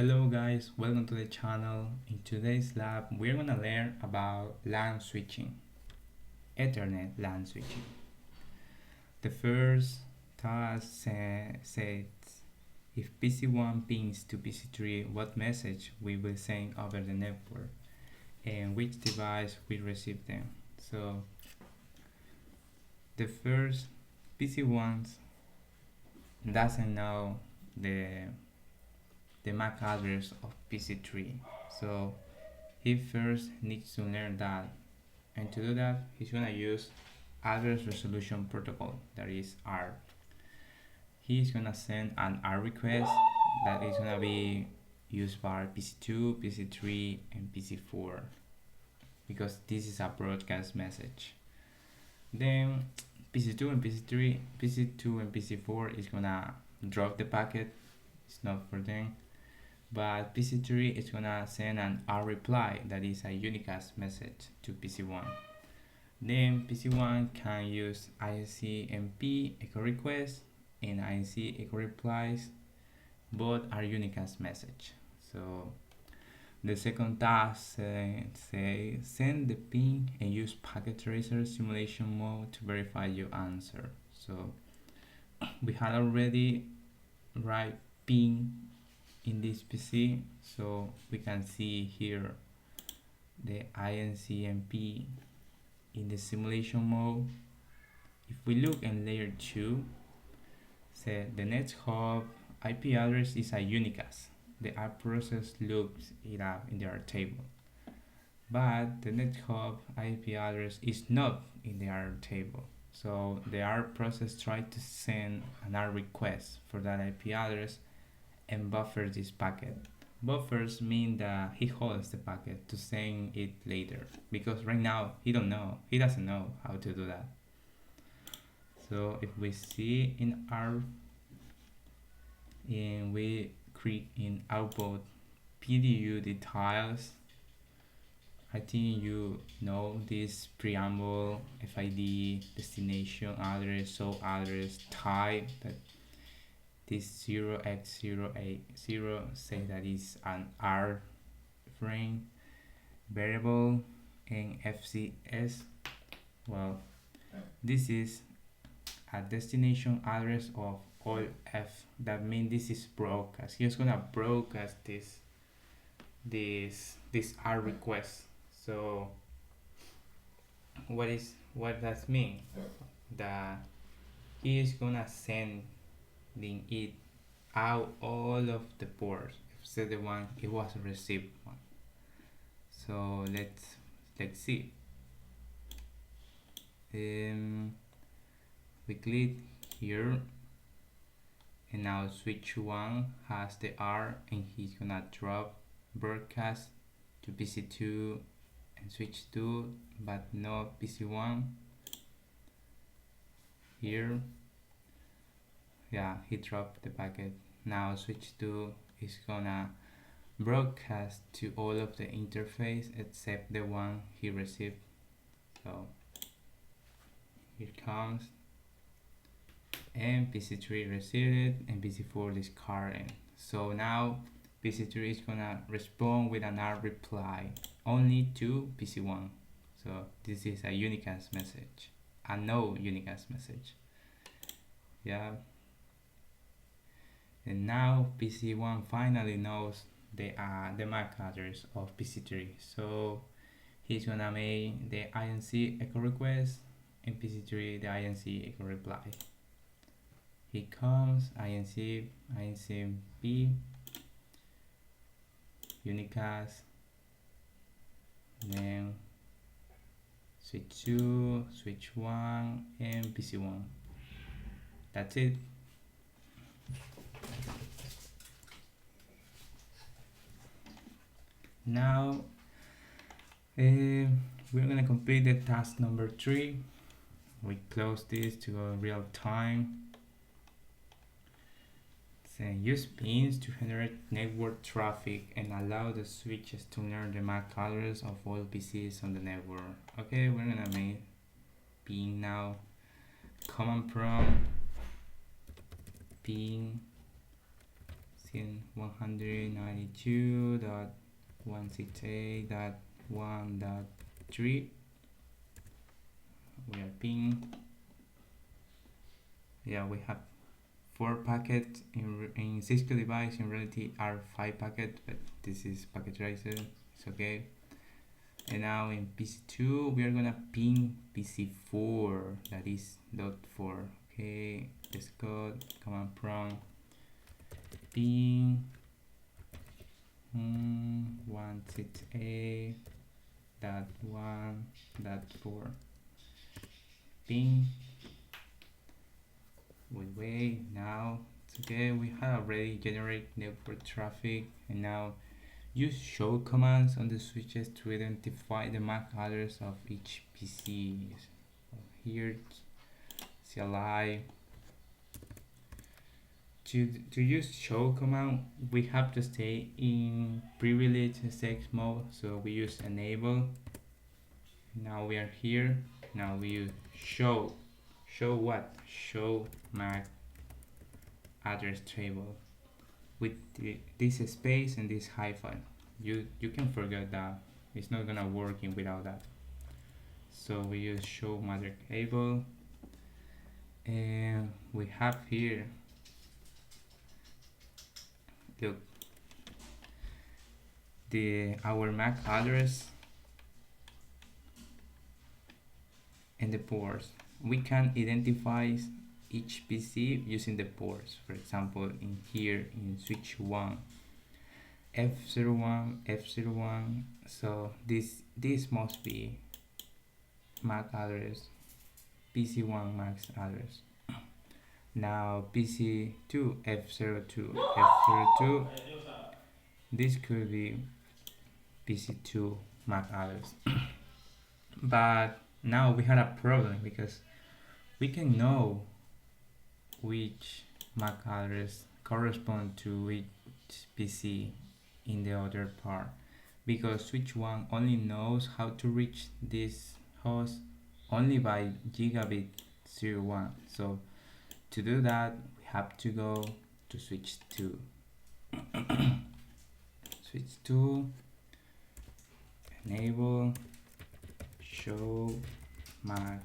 Hello guys, welcome to the channel. In today's lab, we're gonna learn about LAN switching, Ethernet LAN switching. The first task says if PC1 pings to PC3, what message we will send over the network and which device will receive them. So the first PC1 doesn't know the MAC address of PC3, so he first needs to learn that, and to do that he's gonna use address resolution protocol, that is ARP. He's gonna send an ARP request that is gonna be used by PC2, PC3 and PC4 because this is a broadcast message. Then PC2 and PC4 is gonna drop the packet, it's not for them, but PC3 is gonna send an R reply, that is a unicast message, to PC1. Then PC1 can use INC-MP echo request and INC echo replies, both are unicast message. So the second task say send the ping and use packet tracer simulation mode to verify your answer. So we had already write ping in this PC, so we can see here the INCMP in the simulation mode. If we look in layer 2, say the next hub IP address is a unicast. The ARP process looks it up in their table, but the next hub IP address is not in the ARP table. So the ARP process tried to send an ARP request for that IP address and buffer this packet. Buffers mean that he holds the packet to send it later, because right now he doesn't know how to do that. So if we see in ARP and we create in output PDU details, I think you know this preamble, FID, destination address, so address, type, that this 0x080 say that is an R frame variable, and FCS, well, this is a destination address of all F. That means this is broadcast. He's gonna broadcast this R request. So what does mean? That he is gonna send it out all of the ports except the one it was received one. So let's see. We click here, and now switch 1 has the R, and he's gonna drop broadcast to PC2 and switch 2, but no PC1 here. Yeah, he dropped the packet. Now switch 2 is gonna broadcast to all of the interface except the one he received. So here comes, and PC3 received it and PC4 discarded. So now PC3 is gonna respond with an R reply only to PC1. So this is a unicast message, a no unicast message. Yeah. And now PC1 finally knows the MAC address of PC3. So he's gonna make the INC echo request and PC3 the INC echo reply. He comes INCP unicast, then switch 2, switch 1 and PC1. That's it. Now we're gonna complete the task number 3. We close this to go real time. Say use pins to generate network traffic and allow the switches to learn the MAC address of all PCs on the network. Okay, we're gonna make pin now. Command prompt pin 192.168.1.3. We are ping. Yeah, we have 4 packets in Cisco device. In reality are 5 packets, but this is packet tracer, it's okay. And now in PC2 we are gonna ping PC4, that is .4. Okay, let's go command prompt ping 168.1.4 ping. We wait. Now it's okay, we have already generated network traffic, and now use show commands on the switches to identify the MAC address of each PC. So here, CLI. To use show command, we have to stay in privileged sex mode, so we use enable. Now we are here. Now we use show. Show what? Show MAC address table with this space and this hyphen. You can forget that, it's not gonna work without that. So we use show matrix table, and we have here, look, our MAC address and the ports. We can identify each PC using the ports. For example, in here in switch 1, F01, F01. So this must be MAC address, PC1 MAC address. Now PC2, F02, F02. This could be PC2 MAC address. But now we had a problem because we can know which MAC address correspond to which PC in the other part, because switch 1 only knows how to reach this host only by gigabit 01. So to do that, we have to go to switch 2. Switch 2, enable show MAC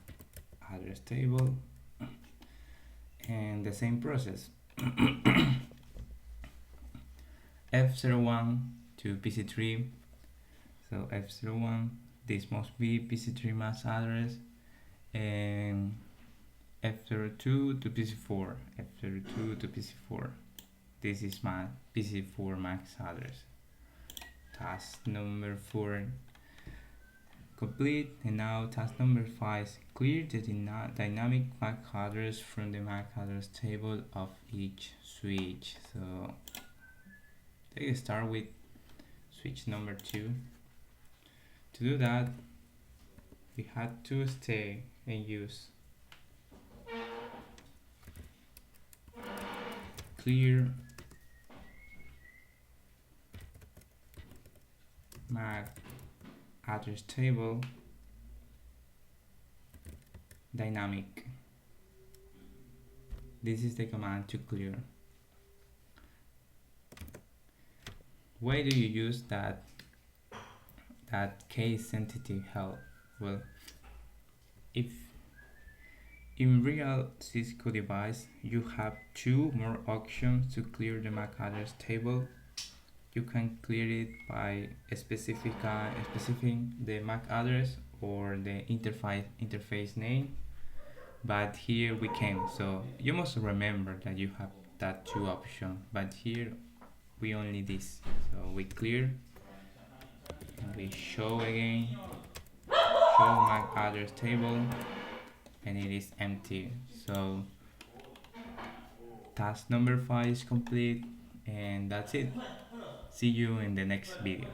address table, and the same process. F01 to PC3. So F01, this must be PC3 MAC address, and F02 to PC4. F02 to PC4. This is my PC4 MAC address. Task number 4 complete, and now task number 5, clear the dynamic MAC address from the MAC address table of each switch. So let's start with switch number 2. To do that, we had to stay and use clear MAC address table dynamic. This is the command to clear. Why do you use that case sensitive help? Well, if in real Cisco device you have 2 more options to clear the MAC address table, you can clear it by specifying the MAC address or the interface name, but here we can. So you must remember that you have that 2 options, but here we only this. So we clear and we show again, show MAC address table, and it is empty. So task number 5 is complete, and that's it. See you in the next video.